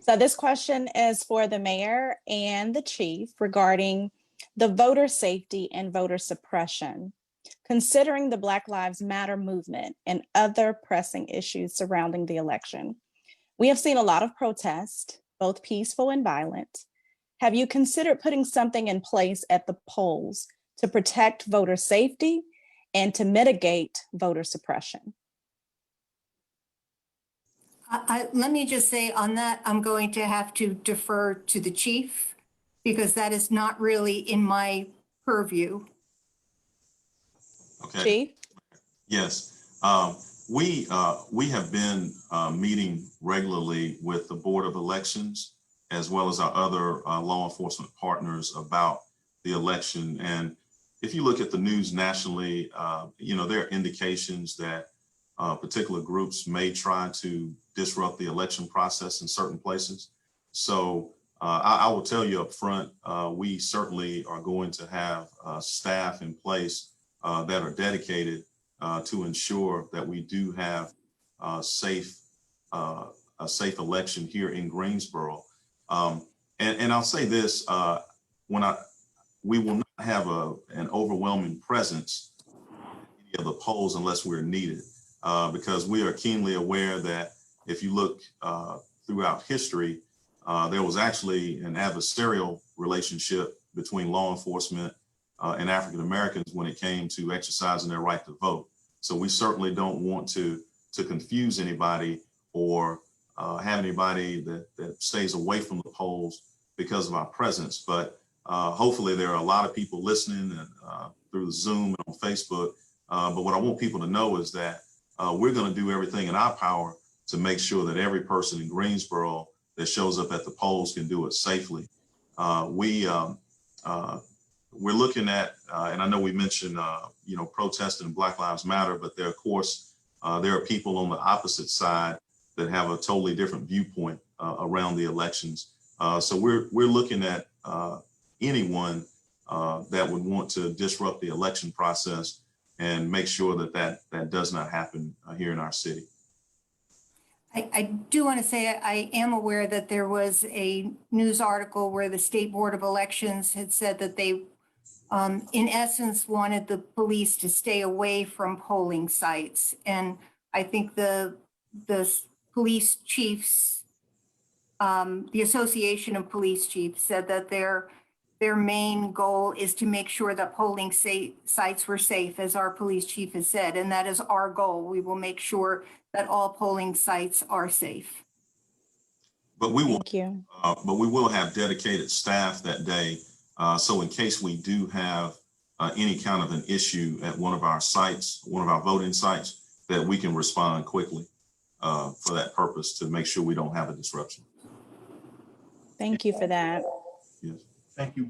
So this question is for the mayor and the chief regarding the voter safety and voter suppression. Considering the Black Lives Matter movement and other pressing issues surrounding the election, we have seen a lot of protest, both peaceful and violent. Have you considered putting something in place at the polls to protect voter safety and to mitigate voter suppression? Let me just say on that, I'm going to have to defer to the chief because that is not really in my purview. Okay. Chief? Yes. We have been meeting regularly with the Board of Elections as well as our other law enforcement partners about the election. And if you look at the news nationally, there are indications that particular groups may try to disrupt the election process in certain places. So I will tell you up front, we certainly are going to have staff in place that are dedicated to ensure that we do have a safe election here in Greensboro. And I'll say this, we will not have an overwhelming presence in any of the polls unless we're needed, because we are keenly aware that if you look throughout history, there was actually an adversarial relationship between law enforcement and African Americans when it came to exercising their right to vote. So we certainly don't want to confuse anybody or have anybody that stays away from the polls because of our presence. But hopefully there are a lot of people listening and through Zoom and on Facebook. But what I want people to know is that we're going to do everything in our power to make sure that every person in Greensboro that shows up at the polls can do it safely. We're looking at, and I know we mentioned, protesting Black Lives Matter, but there, of course, there are people on the opposite side that have a totally different viewpoint around the elections. So we're looking at anyone that would want to disrupt the election process and make sure that does not happen here in our city. I do want to say I am aware that there was a news article where the State Board of Elections had said that they, in essence, wanted the police to stay away from polling sites. And I think the police chiefs, the Association of Police Chiefs said that their main goal is to make sure that polling sites were safe, as our police chief has said, and that is our goal. We will make sure that all polling sites are safe. But we will, Thank you. but we will have dedicated staff that day. So in case we do have any kind of an issue at one of our sites, one of our voting sites, that we can respond quickly for that purpose to make sure we don't have a disruption. Thank you for that. Yes. Thank you.